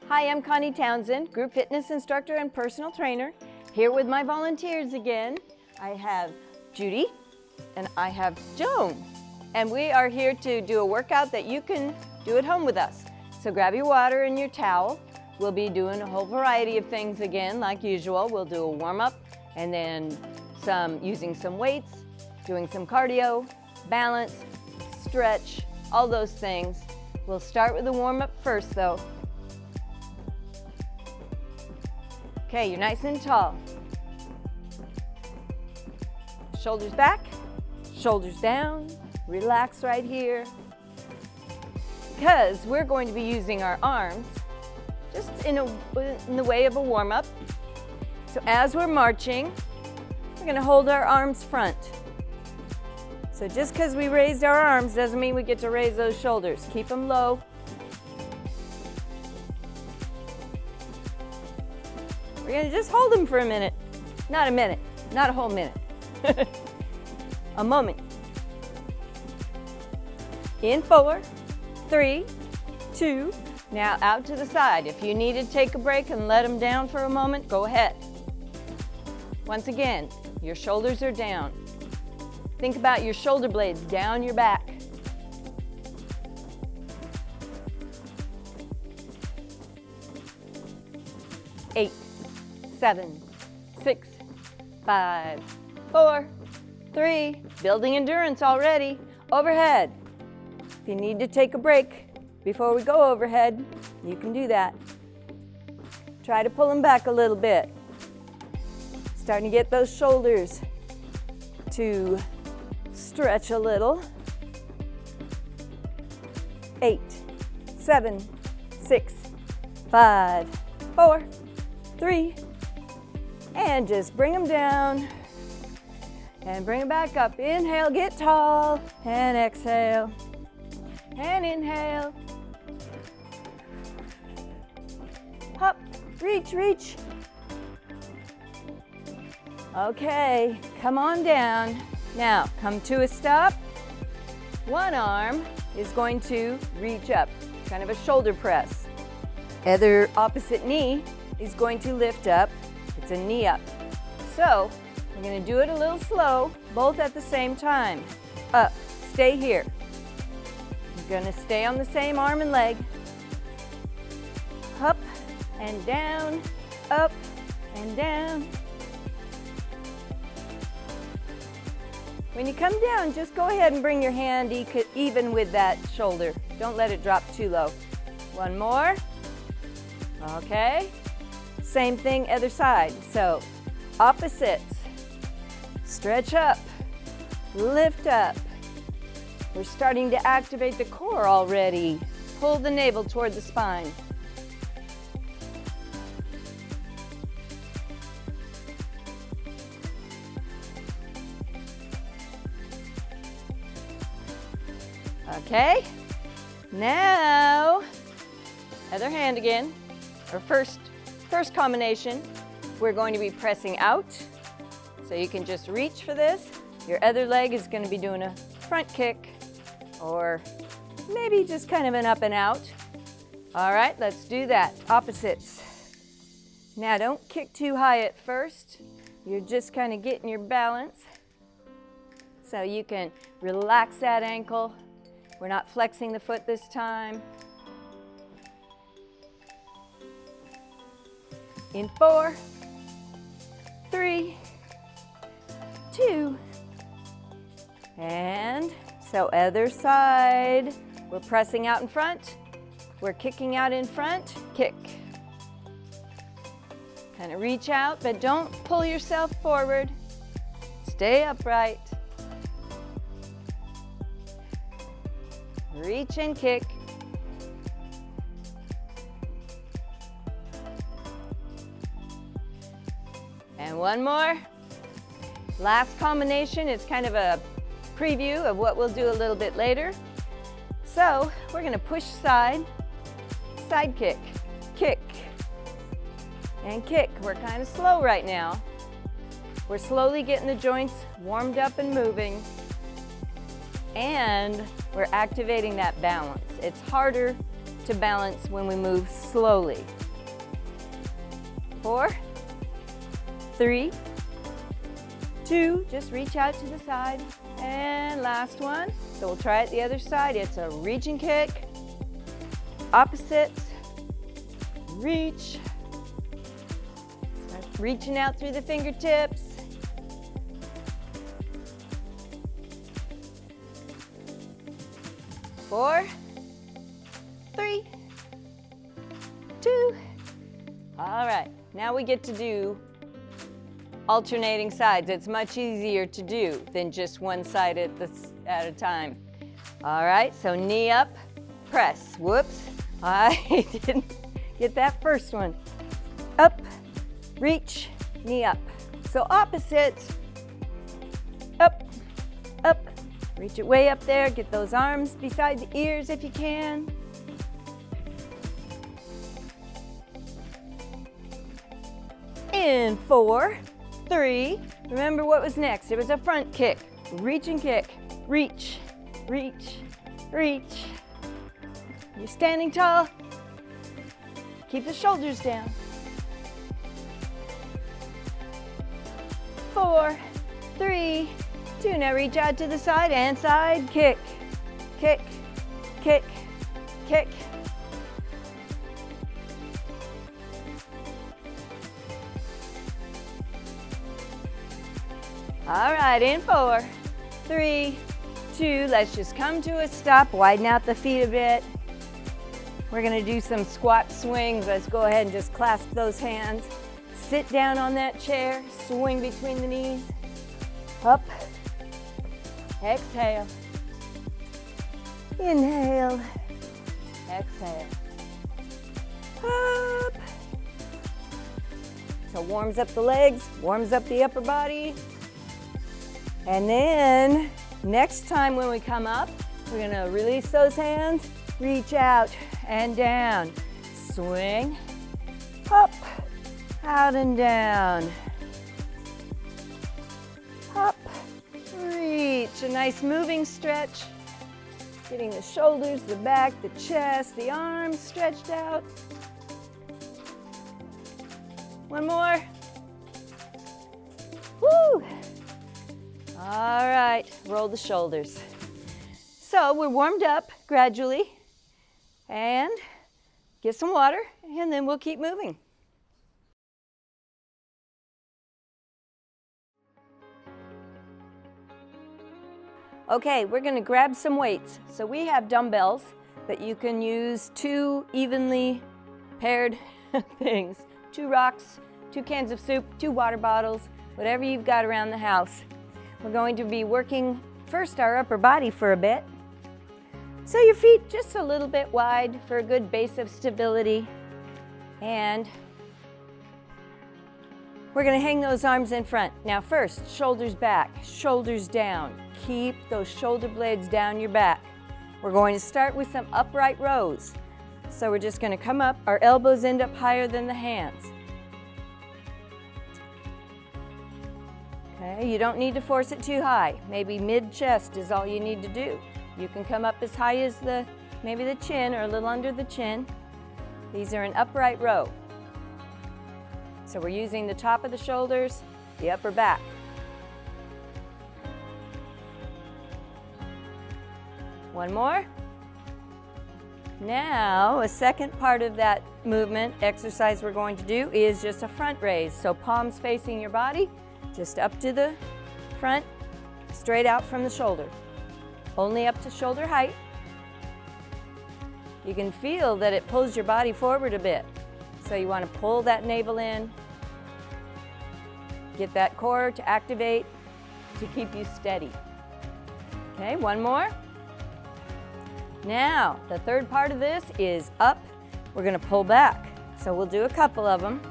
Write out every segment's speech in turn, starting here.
Hi, I'm Connie Townsend, group fitness instructor and personal trainer, here with my volunteers again. I have Judy and I have Joan, and we are here to do a workout that you can do at home with us. So grab your water and your towel. We'll be doing a whole variety of things again, like usual. We'll do a warm-up and then using some weights, doing some cardio, balance, stretch, all those things. We'll start with the warm-up first though. Okay, you're nice and tall. Shoulders back, shoulders down, relax right here. Because we're going to be using our arms just in the way of a warm-up. So as we're marching, we're gonna hold our arms front. So just because we raised our arms doesn't mean we get to raise those shoulders. Keep them low. We're gonna just hold them for a minute. Not a minute, not a whole minute. A moment. In 4, 3, 2, now out to the side. If you need to take a break and let them down for a moment, go ahead. Once again, your shoulders are down. Think about your shoulder blades down your back. Eight, 7, 6, 5, 4, 3, building endurance already. Overhead. If you need to take a break before we go overhead, you can do that. Try to pull them back a little bit. Starting to get those shoulders to stretch a little. 8, 7, 6, 5, 4, 3, and just bring them down and bring them back up. Inhale, get tall, and exhale, and inhale. Up, reach, reach. Okay, come on down. Now, come to a stop. One arm is going to reach up, kind of a shoulder press. Other opposite knee is going to lift up. It's a knee up. So, we're going to do it a little slow, both at the same time. Up, stay here. You're going to stay on the same arm and leg. Up and down, up and down. When you come down, just go ahead and bring your hand even with that shoulder. Don't let it drop too low. One more. Okay. Same thing, other side. So, opposites. Stretch up, lift up. We're starting to activate the core already. Pull the navel toward the spine. Okay, now, other hand again, or first combination, we're going to be pressing out. So you can just reach for this. Your other leg is going to be doing a front kick, or maybe just kind of an up and out. All right, let's do that. Opposites. Now don't kick too high at first. You're just kind of getting your balance. So you can relax that ankle. We're not flexing the foot this time. In 4, 3, 2, and so other side. We're pressing out in front. We're kicking out in front. Kick. Kind of reach out, but don't pull yourself forward. Stay upright. Reach and kick. And one more. Last combination is kind of a preview of what we'll do a little bit later. So we're going to push side, side kick, kick, and kick. We're kind of slow right now. We're slowly getting the joints warmed up and moving. And we're activating that balance. It's harder to balance when we move slowly. 4, 3, 2, just reach out to the side. And last one. So we'll try it the other side. It's a reach and kick. Opposites. Reach. Start reaching out through the fingertips. Four, 3, 2. All right, now we get to do alternating sides. It's much easier to do than just one side at a time. All right, so knee up, press. Whoops, I didn't get that first one. Up, reach, knee up. So opposites, up, up. Reach it way up there, get those arms beside the ears if you can. In 4, 3, remember what was next? It was a front kick. Reach and kick, reach, reach, reach. You're standing tall. Keep the shoulders down. 4, 3, 2, now reach out to the side and side, kick, kick, kick, kick. All right, in 4, 3, 2, let's just come to a stop, widen out the feet a bit. We're gonna do some squat swings. Let's go ahead and just clasp those hands. Sit down on that chair, swing between the knees, up. Exhale, inhale, exhale, up. So warms up the legs, warms up the upper body. And then next time when we come up, we're gonna release those hands, reach out and down, swing, up, out and down, up. Reach, a nice moving stretch, getting the shoulders, the back, the chest, the arms stretched out. One more. Woo! All right, roll the shoulders. So we're warmed up gradually, and get some water, and then we'll keep moving. Okay, we're gonna grab some weights. So we have dumbbells, but you can use 2 evenly paired things. 2 rocks, 2 cans of soup, 2 water bottles, whatever you've got around the house. We're going to be working first our upper body for a bit. So your feet just a little bit wide for a good base of stability. And we're gonna hang those arms in front. Now first, shoulders back, shoulders down. Keep those shoulder blades down your back. We're going to start with some upright rows. So we're just gonna come up, our elbows end up higher than the hands. Okay, you don't need to force it too high. Maybe mid-chest is all you need to do. You can come up as high as maybe the chin or a little under the chin. These are an upright row. So we're using the top of the shoulders, the upper back. One more. Now, a second part of that movement exercise we're going to do is just a front raise. So palms facing your body, just up to the front, straight out from the shoulder. Only up to shoulder height. You can feel that it pulls your body forward a bit. So you want to pull that navel in, get that core to activate to keep you steady. Okay, one more. Now, the third part of this is up. We're going to pull back. So we'll do a couple of them.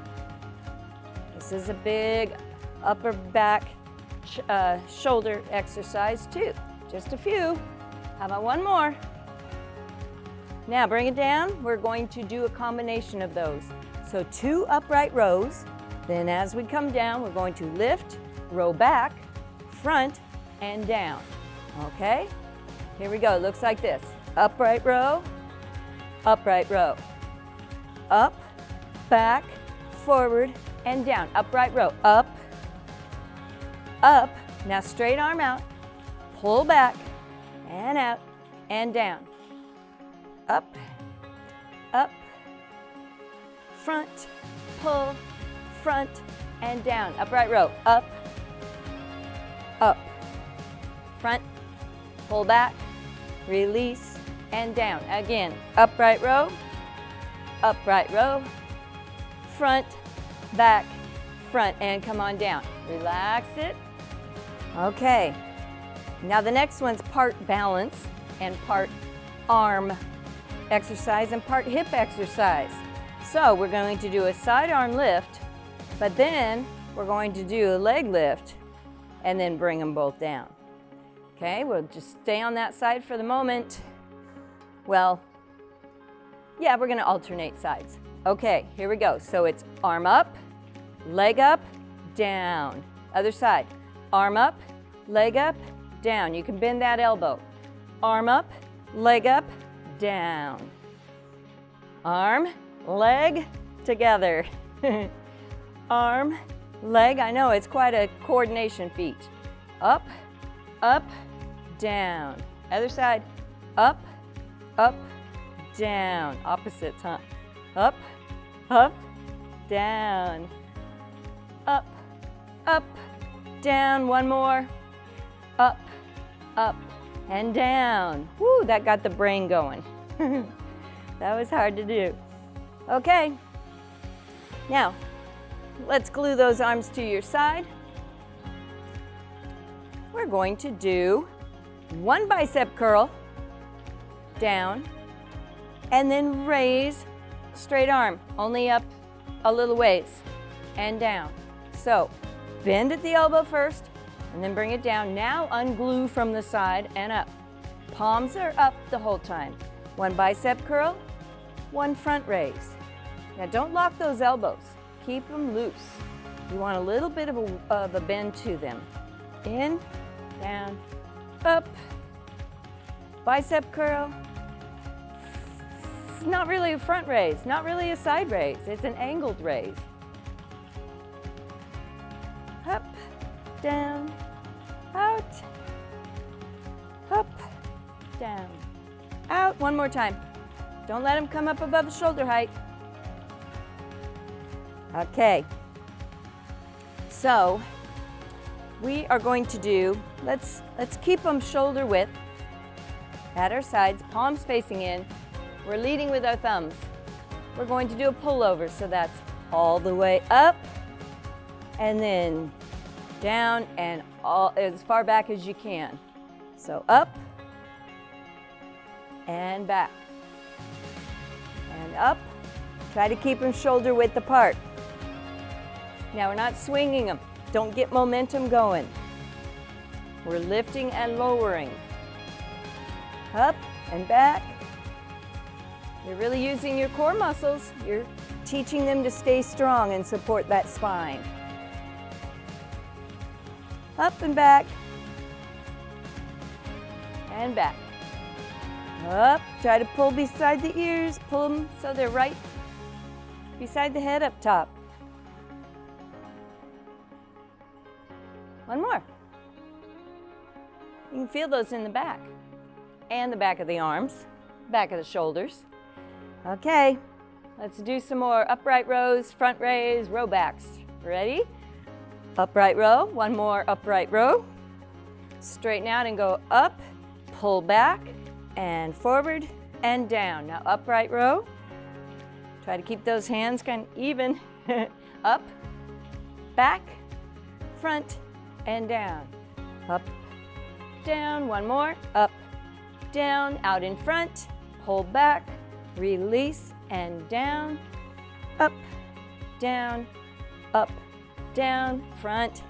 This is a big upper back shoulder exercise too. Just a few. How about one more? Now bring it down. We're going to do a combination of those. So 2 upright rows. Then as we come down, we're going to lift, row back, front, and down. Okay? Here we go. It looks like this. Upright row, upright row. Up, back, forward, and down. Upright row. Up, up. Now straight arm out. Pull back, and out, and down. Up, up, front, pull, front, and down. Upright row. Up, up, front, pull back, release, and down. Again, upright row, front, back, front, and come on down. Relax it. Okay. Now the next one's part balance and part arm exercise and part hip exercise. So we're going to do a side arm lift, but then we're going to do a leg lift and then bring them both down. Okay, we'll just stay on that side for the moment. Well, yeah, we're gonna alternate sides. Okay, here we go. So it's arm up, leg up, down. Other side, arm up, leg up, down. You can bend that elbow. Arm up, leg up, down. Arm, leg, together. Arm, leg, I know it's quite a coordination feat. Up, up, down. Other side, up, up, down. Opposites, huh? Up, up, down. Up, up, down. One more. Up, up, and down. Woo, that got the brain going. That was hard to do. Okay. Now, let's glue those arms to your side. We're going to do one bicep curl, down, and then raise straight arm, only up a little ways, and down. So, bend at the elbow first, and then bring it down. Now unglue from the side and up. Palms are up the whole time. One bicep curl, one front raise. Now don't lock those elbows. Keep them loose. You want a little bit of a bend to them. In, down, up. Bicep curl. Not really a front raise, not really a side raise. It's an angled raise. Up, down, out, up, down, out. One more time. Don't let them come up above shoulder height. Okay. So we are going to do, let's keep them shoulder width at our sides, palms facing in. We're leading with our thumbs. We're going to do a pullover, so that's all the way up and then down and all as far back as you can. So up and back and up. Try to keep them shoulder width apart. Now we're not swinging them. Don't get momentum going. We're lifting and lowering. Up and back. You're really using your core muscles. You're teaching them to stay strong and support that spine. Up and back. And back. Up. Try to pull beside the ears. Pull them so they're right beside the head up top. One more. You can feel those in the back and the back of the arms, back of the shoulders. Okay, let's do some more upright rows, front raise, row backs. Ready? Upright row, one more upright row. Straighten out and go up, pull back, and forward and down. Now upright row. Try to keep those hands kind of even. Up, back, front, and down. Up, down, one more. Up, down, out in front, pull back, release, and down. Up, down, front,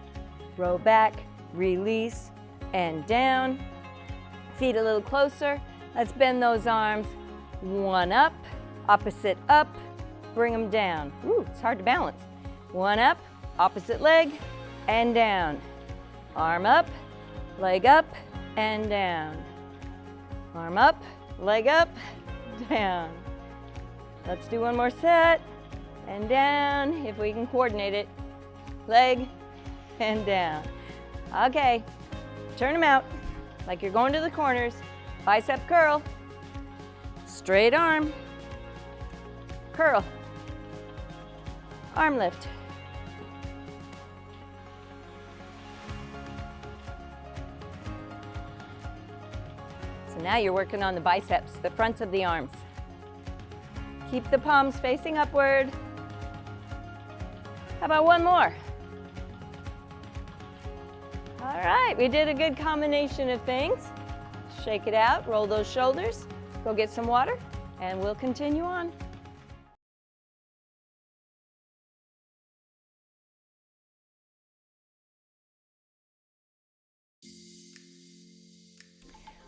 row back, release, and down. Feet a little closer. Let's bend those arms. One up, opposite up, bring them down. Ooh, it's hard to balance. One up, opposite leg, and down. Arm up, leg up, and down. Arm up, leg up, down. Let's do one more set. And down, if we can coordinate it. Leg and down. Okay, turn them out like you're going to the corners. Bicep curl. Straight arm. Curl. Arm lift. So now you're working on the biceps, the fronts of the arms. Keep the palms facing upward. How about one more? All right, we did a good combination of things. Shake it out, roll those shoulders, go get some water, and we'll continue on.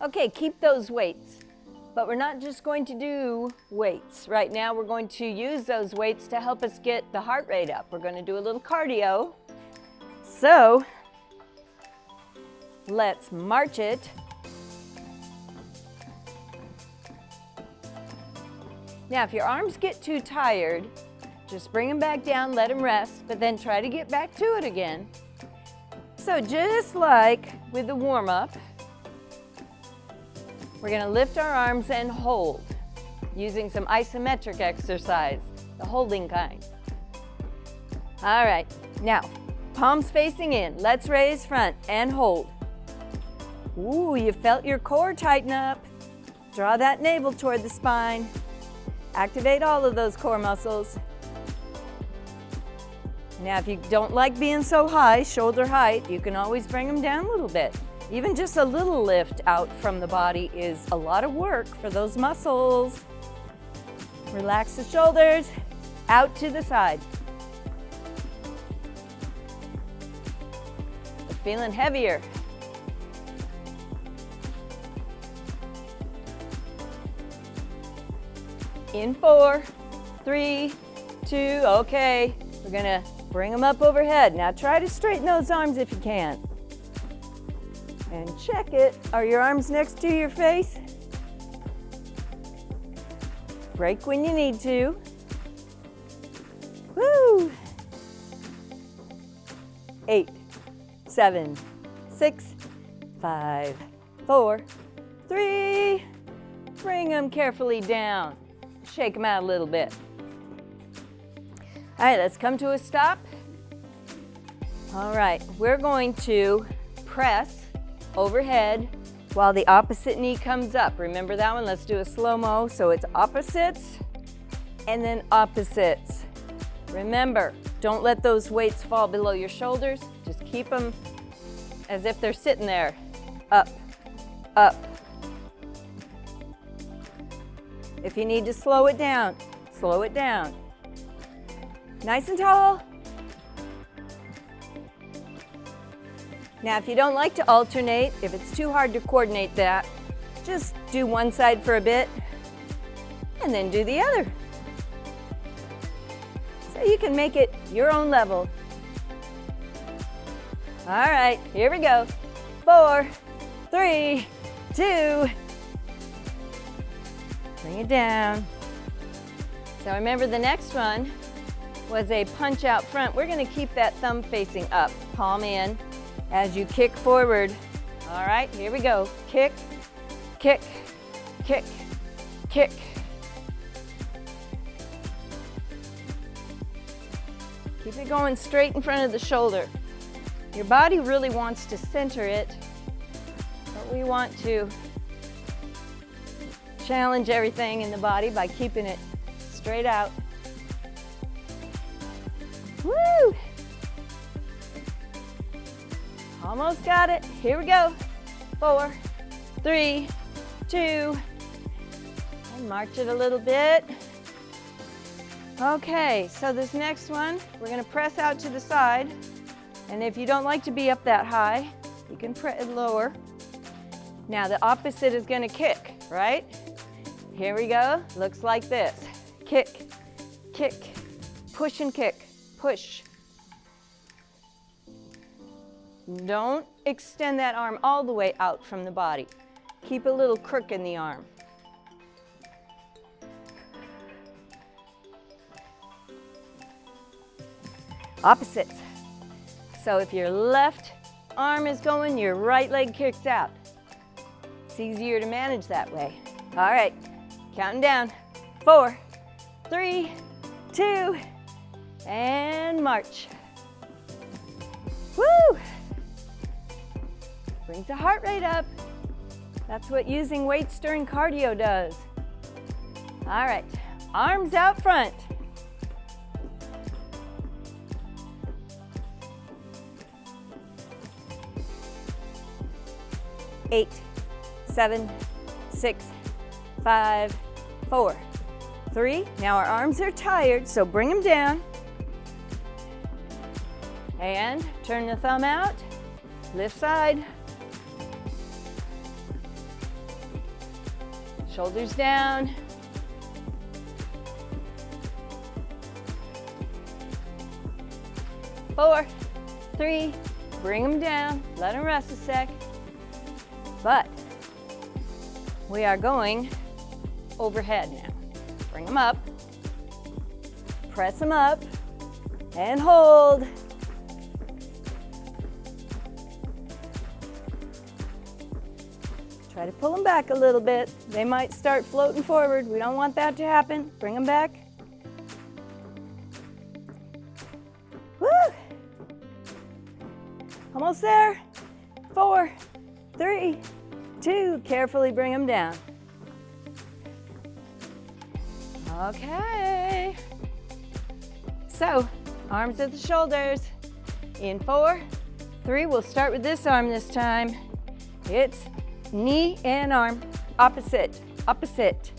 Okay, keep those weights, but we're not just going to do weights. Right now we're going to use those weights to help us get the heart rate up. We're going to do a little cardio. So, let's march it. Now, if your arms get too tired, just bring them back down, let them rest, but then try to get back to it again. So just like with the warm-up, we're going to lift our arms and hold using some isometric exercise, the holding kind. All right, now palms facing in. Let's raise front and hold. Ooh, you felt your core tighten up. Draw that navel toward the spine. Activate all of those core muscles. Now, if you don't like being so high, shoulder height, you can always bring them down a little bit. Even just a little lift out from the body is a lot of work for those muscles. Relax the shoulders, out to the side. We're feeling heavier. In 4, 3, 2, okay. We're gonna bring them up overhead. Now try to straighten those arms if you can. And check it. Are your arms next to your face? Break when you need to. Woo! 8, 7, 6, 5, 4, 3. Bring them carefully down. Shake them out a little bit. All right, let's come to a stop. All right, we're going to press overhead while the opposite knee comes up. Remember that one? Let's do a slow-mo. So it's opposites and then opposites. Remember, don't let those weights fall below your shoulders. Just keep them as if they're sitting there. Up, up. If you need to slow it down, slow it down. Nice and tall. Now, if you don't like to alternate, if it's too hard to coordinate that, just do one side for a bit and then do the other. So you can make it your own level. All right, here we go. 4, 3, 2. Bring it down. So remember the next one was a punch out front. We're going to keep that thumb facing up, palm in, as you kick forward. All right, here we go. Kick, kick, kick, kick. Keep it going straight in front of the shoulder. Your body really wants to center it, but we want to challenge everything in the body by keeping it straight out. Woo! Almost got it. Here we go. 4, 3, 2. And march it a little bit. Okay, so this next one, we're going to press out to the side. And if you don't like to be up that high, you can press it lower. Now the opposite is going to kick, right? Here we go. Looks like this. Kick, kick, push and kick, push. Don't extend that arm all the way out from the body. Keep a little crook in the arm. Opposites. So if your left arm is going, your right leg kicks out. It's easier to manage that way. All right, counting down. 4, 3, 2, and march. Woo! Brings the heart rate up. That's what using weights during cardio does. All right, arms out front. 8, 7, 6, 5, 4, 3. Now our arms are tired, so bring them down. And turn the thumb out, lift side. Shoulders down. Four, 3, bring them down, let them rest a sec. But we are going overhead now. Bring them up, press them up, and hold. Try to pull them back a little bit. They might start floating forward. We don't want that to happen. Bring them back. Woo! Almost there. 4, 3, 2. Carefully bring them down. Okay. So, arms at the shoulders. In 4, 3. We'll start with this arm this time. It's knee and arm, opposite, opposite.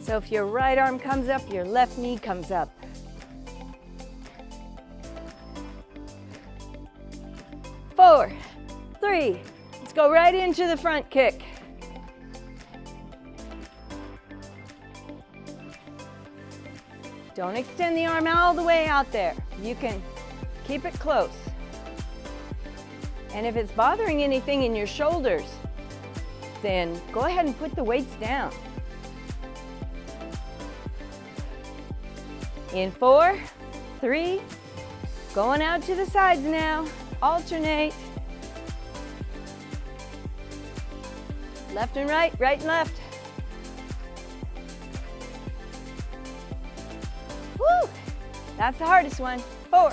So if your right arm comes up, your left knee comes up. 4, 3, let's go right into the front kick. Don't extend the arm all the way out there. You can keep it close. And if it's bothering anything in your shoulders, then go ahead and put the weights down. In 4, 3, going out to the sides now. Alternate. Left and right, right and left. Woo! That's the hardest one. 4,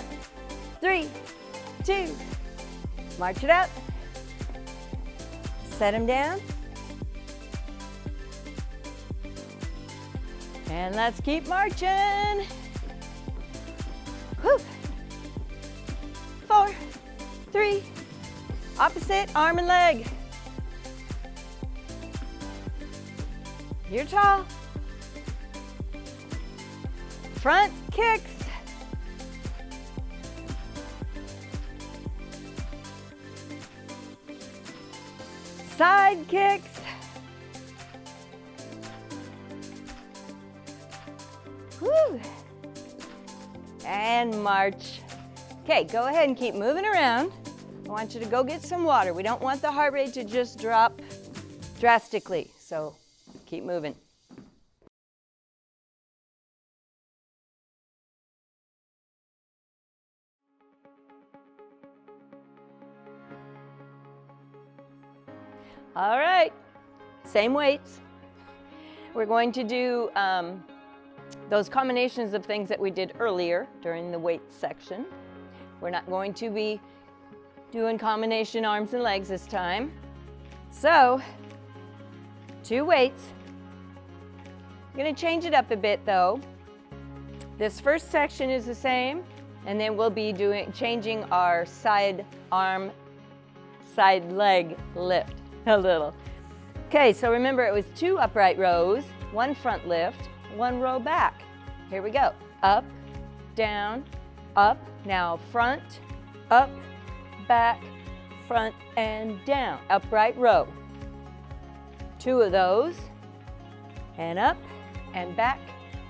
3, 2. March it out. Set them down. And let's keep marching. Whew. 4, 3, opposite arm and leg. You're tall. Front kicks. Side kicks. Woo. And march. Okay, go ahead and keep moving around. I want you to go get some water. We don't want the heart rate to just drop drastically, so keep moving. All right, same weights. We're going to do those combinations of things that we did earlier during the weights section. We're not going to be doing combination arms and legs this time. So, 2 weights. I'm going to change it up a bit though. This first section is the same, and then we'll be changing our side arm, side leg lift a little. Okay, so remember it was 2 upright rows, 1 front lift, 1 row back. Here we go. Up, down, up. Now front, up, back, front, and down. Upright row. 2 of those. And up, and back,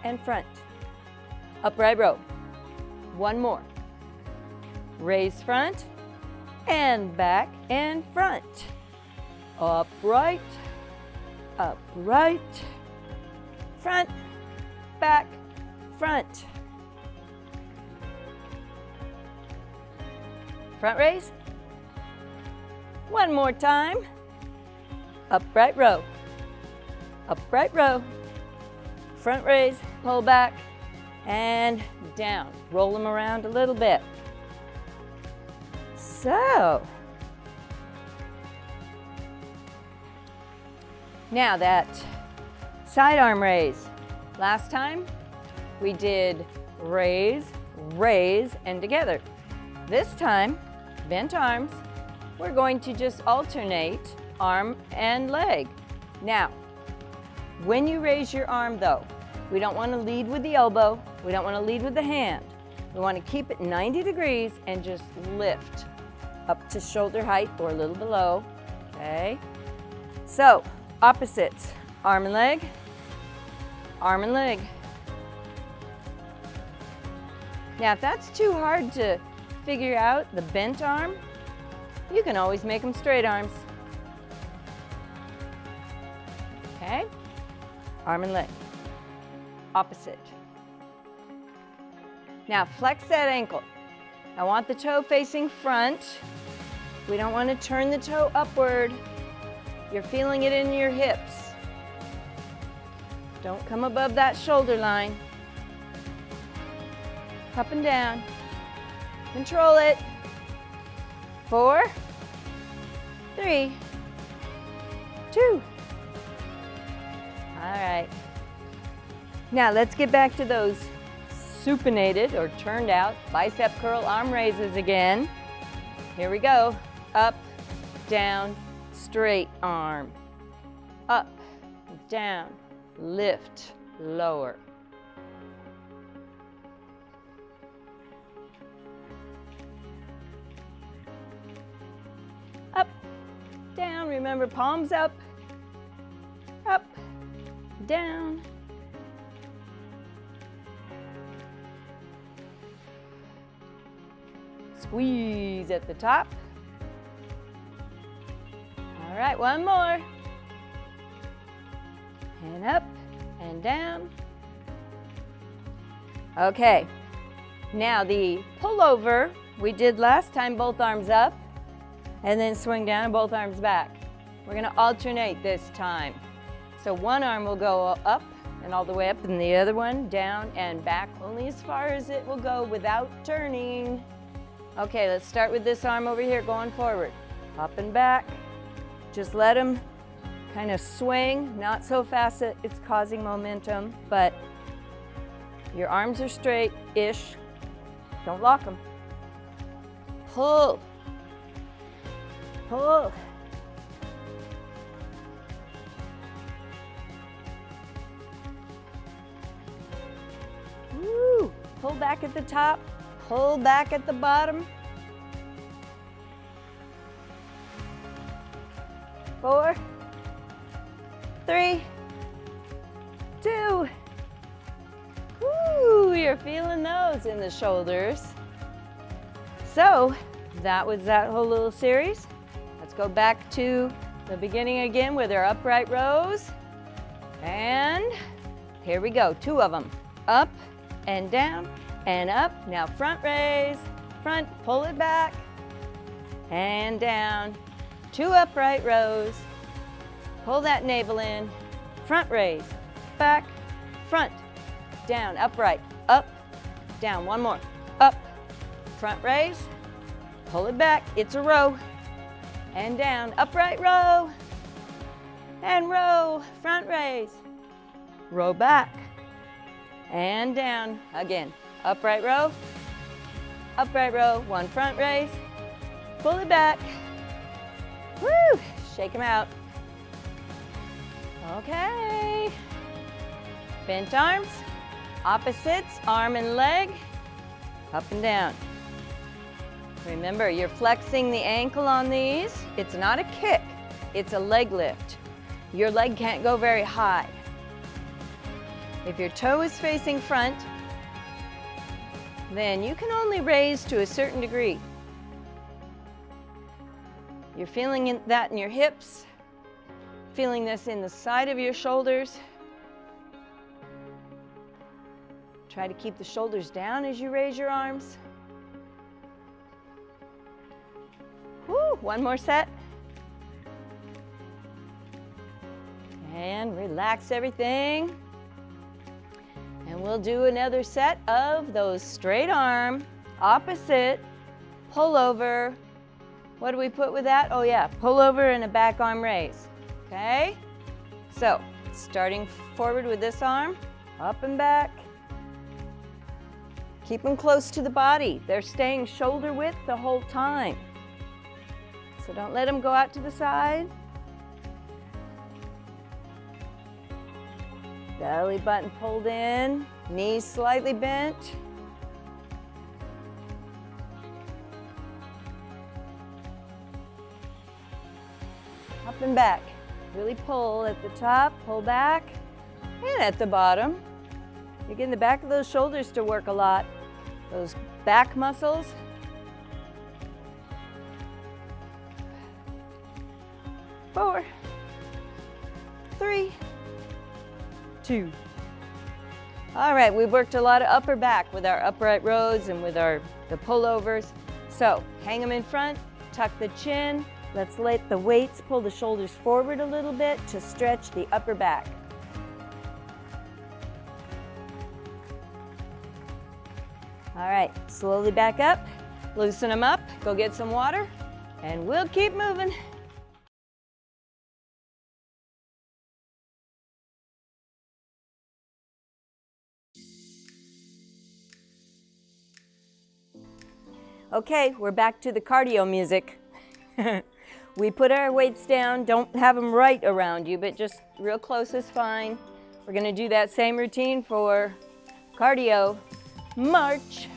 and front. Upright row. 1 more. Raise front, and back, and front. Upright, upright, front, back, front. front raise. One more time. Upright row. Upright row. Front raise, pull back, and down. Roll them around a little bit. So, now that side arm raise. Last time we did raise, raise, and together. This time, bent arms, we're going to just alternate arm and leg. Now, when you raise your arm though, we don't want to lead with the elbow, we don't want to lead with the hand. We want to keep it 90 degrees and just lift up to shoulder height or a little below, okay? So, opposites, arm and leg, arm and leg. Now, if that's too hard to figure out, the bent arm, you can always make them straight arms. Okay? Arm and leg. Opposite. Now, flex that ankle. I want the toe facing front. We don't want to turn the toe upward. You're feeling it in your hips. Don't come above that shoulder line. Up and down. Control it. 4, 3, 2. All right. Now let's get back to those supinated or turned out bicep curl arm raises again. Here we go. Up, down, straight arm. Up, down, lift, lower. Up, down, remember palms up, down. Squeeze at the top. All right, one more. And up and down. Okay, now the pullover we did last time, both arms up, and then swing down and both arms back. We're gonna alternate this time. So one arm will go up and all the way up, and the other one down and back, only as far as it will go without turning. Okay, let's start with this arm over here going forward. Up and back. Just let them kind of swing, not so fast that it's causing momentum, but your arms are straight-ish. Don't lock them. Pull. Pull. Woo. Pull back at the top. Pull back at the bottom. 4, 3, 2. Woo, you're feeling those in the shoulders. So that was that whole little series. Let's go back to the beginning again with our upright rows. And here we go, 2 of them. Up and down and up. Now front raise, front, pull it back, and down. 2 upright rows. Pull that navel in. Front raise, back, front, down, upright, up, down. One more. Up, front raise, pull it back. It's a row. And down, upright row, and row, front raise. Row back, and down. Again, upright row, 1 front raise, pull it back. Woo! Shake them out. Okay. Bent arms, opposites, arm and leg, up and down. Remember, you're flexing the ankle on these. It's not a kick, it's a leg lift. Your leg can't go very high. If your toe is facing front, then you can only raise to a certain degree. You're feeling that in your hips, feeling this in the side of your shoulders. Try to keep the shoulders down as you raise your arms. Woo, one more set. And relax everything. And we'll do another set of those straight arm, opposite, pull over. What do we put with that? Oh yeah, pull over and a back arm raise. Okay? So, starting forward with this arm, up and back. Keep them close to the body. They're staying shoulder width the whole time. So don't let them go out to the side. Belly button pulled in, knees slightly bent. Up and back. Really pull at the top, pull back, and at the bottom. You're getting the back of those shoulders to work a lot. Those back muscles. 4, 3, 2. All right, we've worked a lot of upper back with our upright rows and with the pullovers. So hang them in front, tuck the chin. Let's let the weights pull the shoulders forward a little bit to stretch the upper back. All right, slowly back up, loosen them up, go get some water, and we'll keep moving. Okay, we're back to the cardio music. We put our weights down, don't have them right around you, but just real close is fine. We're gonna do that same routine for cardio. March.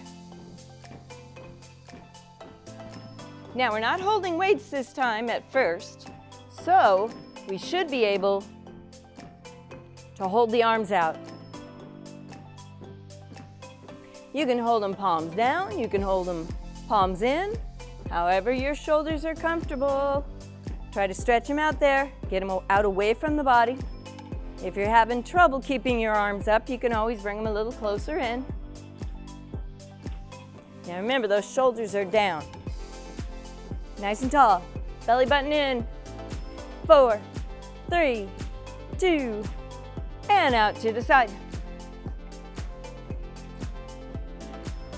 Now we're not holding weights this time at first, so we should be able to hold the arms out. You can hold them palms down, you can hold them palms in, however your shoulders are comfortable. Try to stretch them out there, get them out away from the body. If you're having trouble keeping your arms up, you can always bring them a little closer in. Now remember, those shoulders are down. Nice and tall. Belly button in. 4, 3, 2, and out to the side.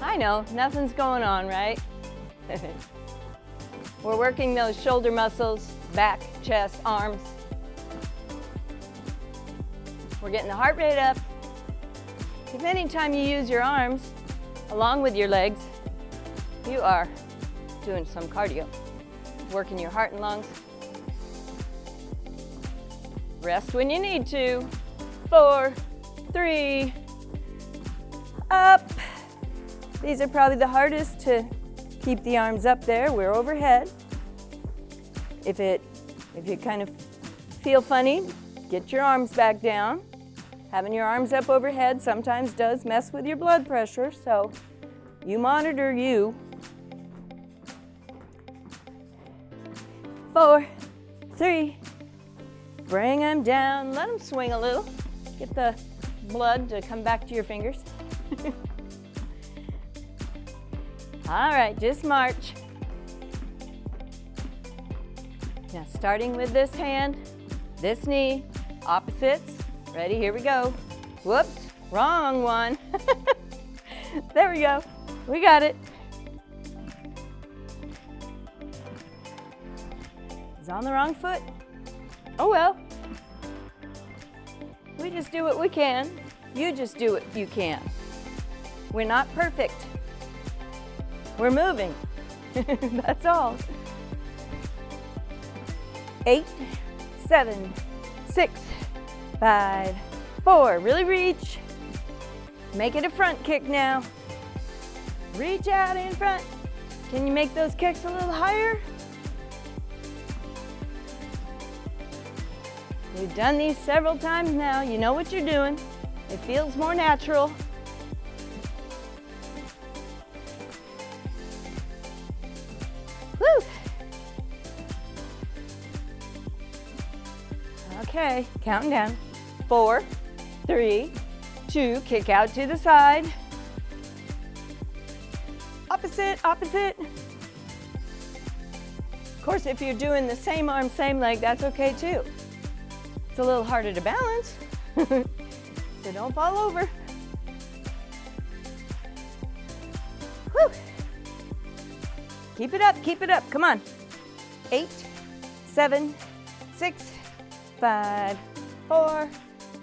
I know, nothing's going on, right? We're working those shoulder muscles, back, chest, arms. We're getting the heart rate up. Because anytime you use your arms, along with your legs, you are doing some cardio, working your heart and lungs. Rest when you need to. 4, 3, up. These are probably the hardest to keep the arms up there. We're overhead. If you kind of feel funny, get your arms back down. Having your arms up overhead sometimes does mess with your blood pressure, so you monitor you. 4, 3, bring them down, let them swing a little. Get the blood to come back to your fingers. All right, just march. Now starting with this hand, this knee, opposites. Ready, here we go. Whoops, wrong one. There we go, we got it. It's on the wrong foot. Oh well. We just do what we can. You just do what you can. We're not perfect. We're moving. That's all. 8, 7, 6, 5, 4. Really reach. Make it a front kick now. Reach out in front. Can you make those kicks a little higher? We've done these several times now. You know what you're doing. It feels more natural. Woo! Okay, counting down. 4, 3, 2, kick out to the side. Opposite, opposite. course, if you're doing the same arm, same leg, that's okay too. It's a little harder to balance, so don't fall over. Whew. Keep it up, come on. 8, 7, 6, 5, 4,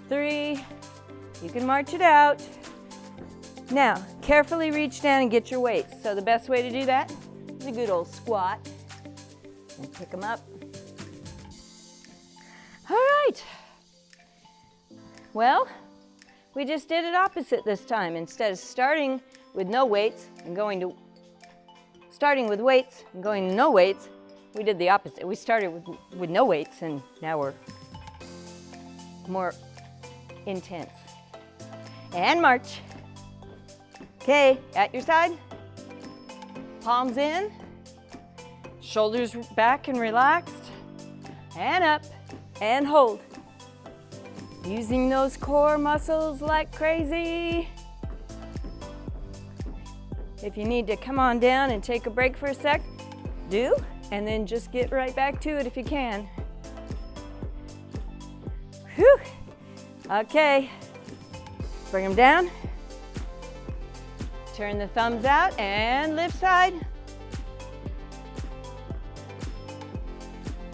3, you can march it out. Now, carefully reach down and get your weights. So the best way to do that is a good old squat. And pick them up. All right. Well, we just did it opposite this time. Instead of starting with no weights and going to, starting with weights and going to no weights, we did the opposite. We started with no weights and now we're more intense. And march. Okay, at your side. Palms in. Shoulders back and relaxed. And up and hold. Using those core muscles like crazy. If you need to come on down and take a break for a sec, do, and then just get right back to it if you can. Whew. Okay, bring them down. Turn the thumbs out and lift side.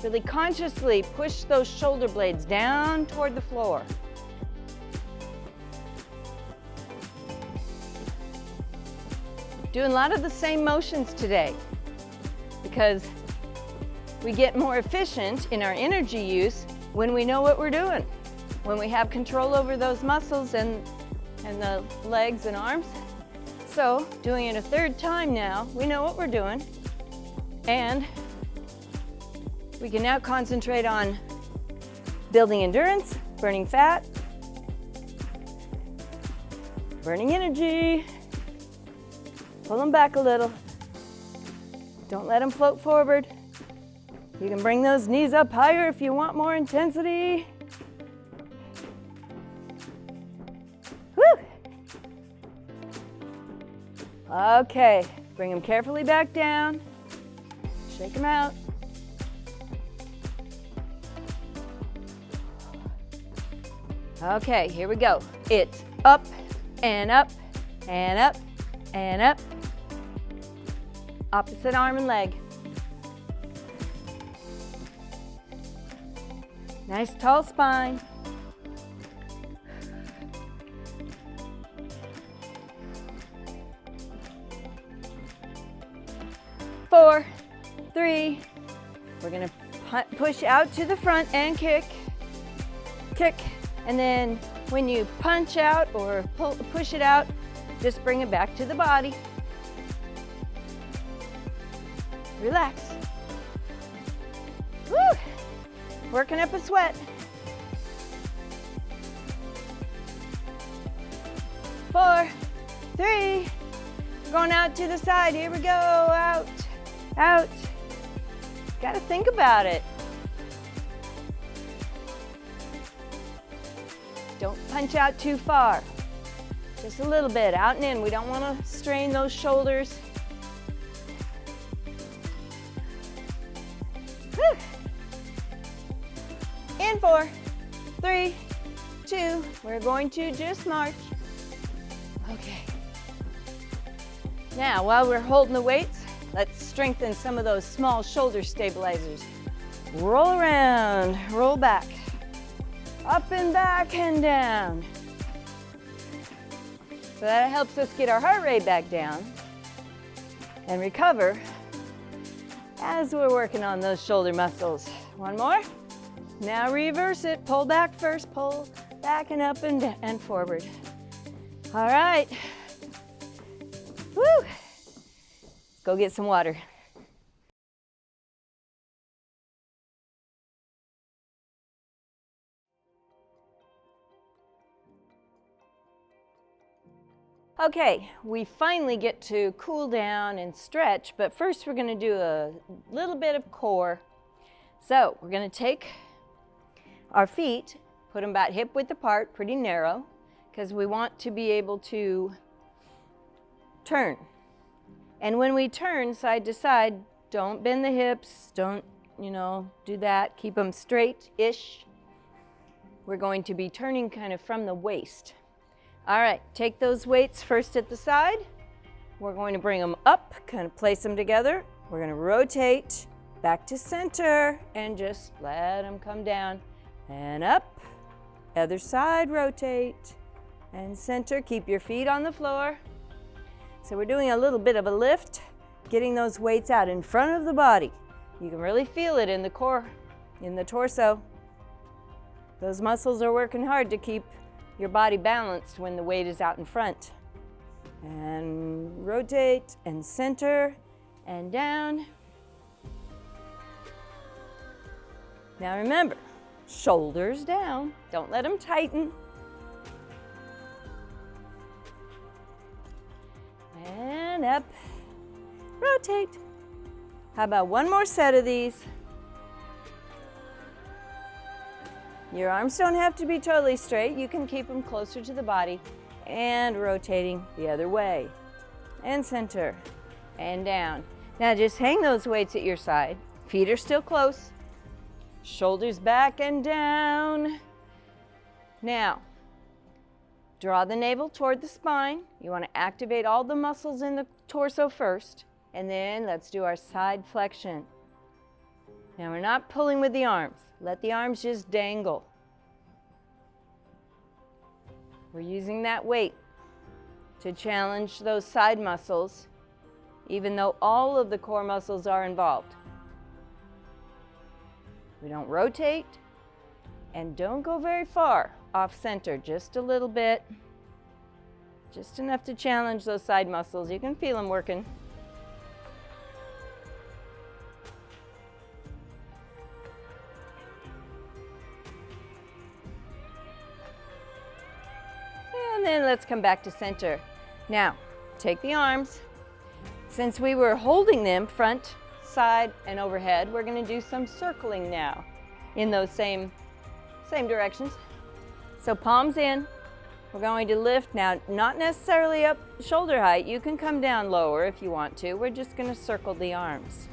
Really consciously push those shoulder blades down toward the floor. Doing a lot of the same motions today because we get more efficient in our energy use when we know what we're doing, when we have control over those muscles and the legs and arms. So doing it a third time now, we know what we're doing, and we can now concentrate on building endurance, burning fat, burning energy. Pull them back a little. Don't let them float forward. You can bring those knees up higher if you want more intensity. Woo! Okay, bring them carefully back down. Shake them out. Okay, here we go. It's up and up and up and up. Opposite arm and leg. Nice tall spine. Four, 3. We're gonna push out to the front and kick, kick. And then when you punch out or push it out, just bring it back to the body. Relax. Woo! Working up a sweat. 4, 3. Going out to the side. Here we go. Out, out. Got to think about it. Don't punch out too far. Just a little bit, out and in. We don't want to strain those shoulders. Whew. In 4, 3, 2. We're going to just march. Okay. Now, while we're holding the weights, let's strengthen some of those small shoulder stabilizers. Roll around, roll back. Up and back and down. So that helps us get our heart rate back down and recover as we're working on those shoulder muscles. One more. Now reverse it. Pull back first, pull back and up and forward. All right. Woo! Let's go get some water. Okay, we finally get to cool down and stretch, but first we're going to do a little bit of core. So we're going to take our feet, put them about hip width apart, pretty narrow, because we want to be able to turn. And when we turn side to side, Don't bend the hips. Don't, do that. Keep them straight-ish. We're going to be turning kind of from the waist. All right, take those weights first at the side. We're going to bring them up, kind of place them together. We're going to rotate back to center and just let them come down and up. Other side, rotate and center. Keep your feet on the floor. So we're doing a little bit of a lift, getting those weights out in front of the body. You can really feel it in the core, in the torso. Those muscles are working hard to keep your body balanced when the weight is out in front. And rotate and center and down. Now remember, shoulders down. Don't let them tighten. And up. Rotate. How about one more set of these? Your arms don't have to be totally straight. You can keep them closer to the body. And rotating the other way. And center. And down. Now just hang those weights at your side. Feet are still close. Shoulders back and down. Now, draw the navel toward the spine. You want to activate all the muscles in the torso first. And then let's do our side flexion. Now we're not pulling with the arms. Let the arms just dangle. We're using that weight to challenge those side muscles, even though all of the core muscles are involved. We don't rotate and don't go very far off center, just a little bit. Just enough to challenge those side muscles. You can feel them working. And then let's come back to center. Now, take the arms. Since we were holding them front, side, and overhead, we're going to do some circling now in those same directions. So palms in. We're going to lift now, not necessarily up shoulder height. You can come down lower if you want to. We're just going to circle the arms.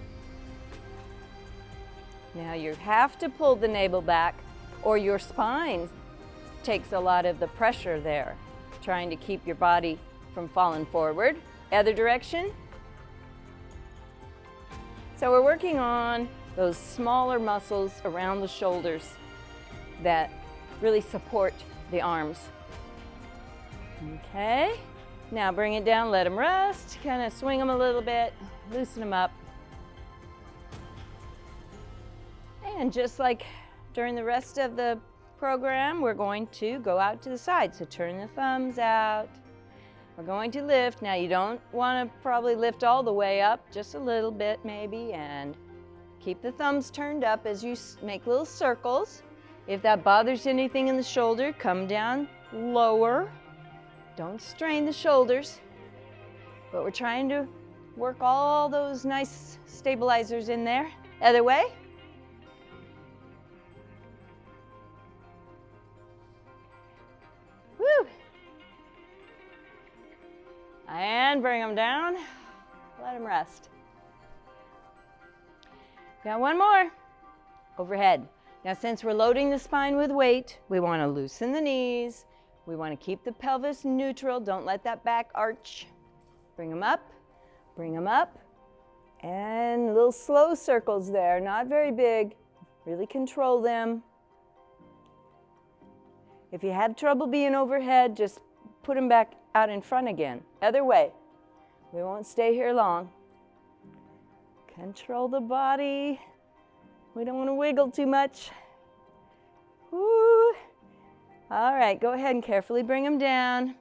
Now you have to pull the navel back or your spine takes a lot of the pressure there, trying to keep your body from falling forward. Other direction. So we're working on those smaller muscles around the shoulders that really support the arms. Okay, now bring it down, let them rest, kind of swing them a little bit, loosen them up. And just like during the rest of the program, we're going to go out to the side. So turn the thumbs out. We're going to lift. Now you don't want to probably lift all the way up, just a little bit maybe, and keep the thumbs turned up as you make little circles. If that bothers anything in the shoulder, come down lower. Don't strain the shoulders, but we're trying to work all those nice stabilizers in there. Other way. Woo! And bring them down. Let them rest. Got one more. Overhead. Now since we're loading the spine with weight, we want to loosen the knees. We want to keep the pelvis neutral. Don't let that back arch. Bring them up, and little slow circles there, not very big. Really control them. If you have trouble being overhead, just put them back out in front again. Other way. We won't stay here long. Control the body. We don't want to wiggle too much. Woo. All right, go ahead and carefully bring them down.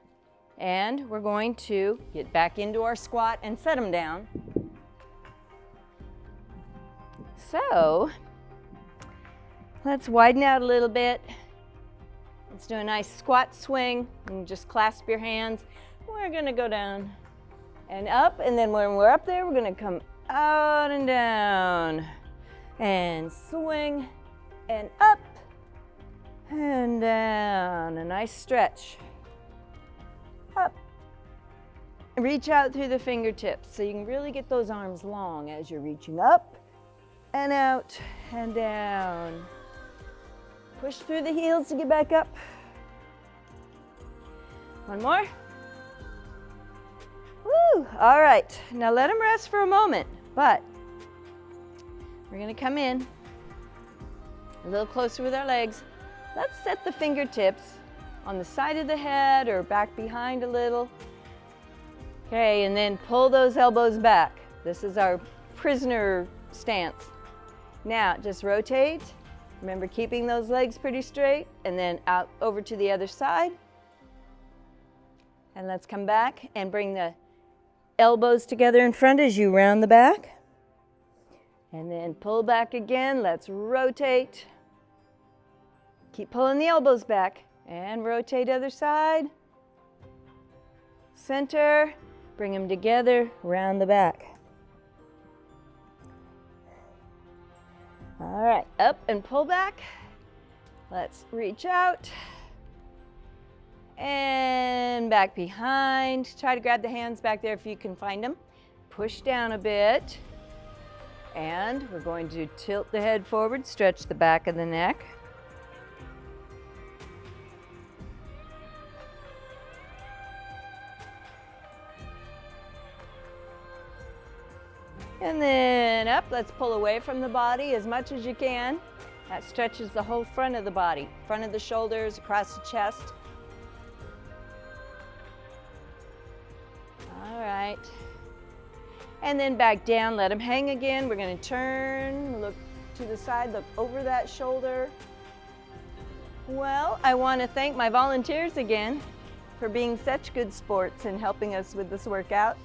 And we're going to get back into our squat and set them down. So, let's widen out a little bit. Let's do a nice squat swing and just clasp your hands. We're gonna go down and up, and then when we're up there, we're gonna come out and down and swing and up and down. A nice stretch. Up reach out through the fingertips so you can really get those arms long as you're reaching up and out and down. Push through the heels to get back up. One more. Woo! All right, now let them rest for a moment, but we're gonna come in a little closer with our legs. Let's set the fingertips on the side of the head or back behind a little. Okay, and then pull those elbows back. This is our prisoner stance. Now, just rotate. Remember keeping those legs pretty straight, and then out over to the other side. And let's come back and bring the elbows together in front as you round the back. And then pull back again. Let's rotate. Keep pulling the elbows back and rotate other side. Center, bring them together, round the back. All right, up and pull back. Let's reach out and back behind. Try to grab the hands back there if you can find them. Push down a bit. And we're going to tilt the head forward, stretch the back of the neck. And then up, let's pull away from the body as much as you can. That stretches the whole front of the body, front of the shoulders, across the chest. All right. And then back down, let them hang again. We're going to turn, look to the side, look over that shoulder. Well, I want to thank my volunteers again for being such good sports and helping us with this workout.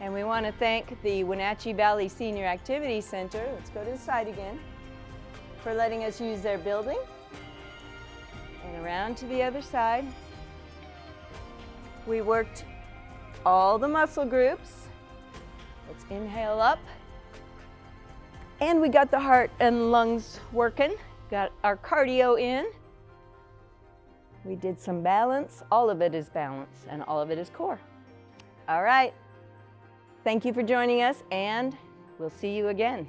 And we want to thank the Wenatchee Valley Senior Activity Center, let's go to the side again, for letting us use their building. And around to the other side. We worked all the muscle groups. Let's inhale up. And we got the heart and lungs working. Got our cardio in. We did some balance. All of it is balance and all of it is core. All right. Thank you for joining us, and we'll see you again.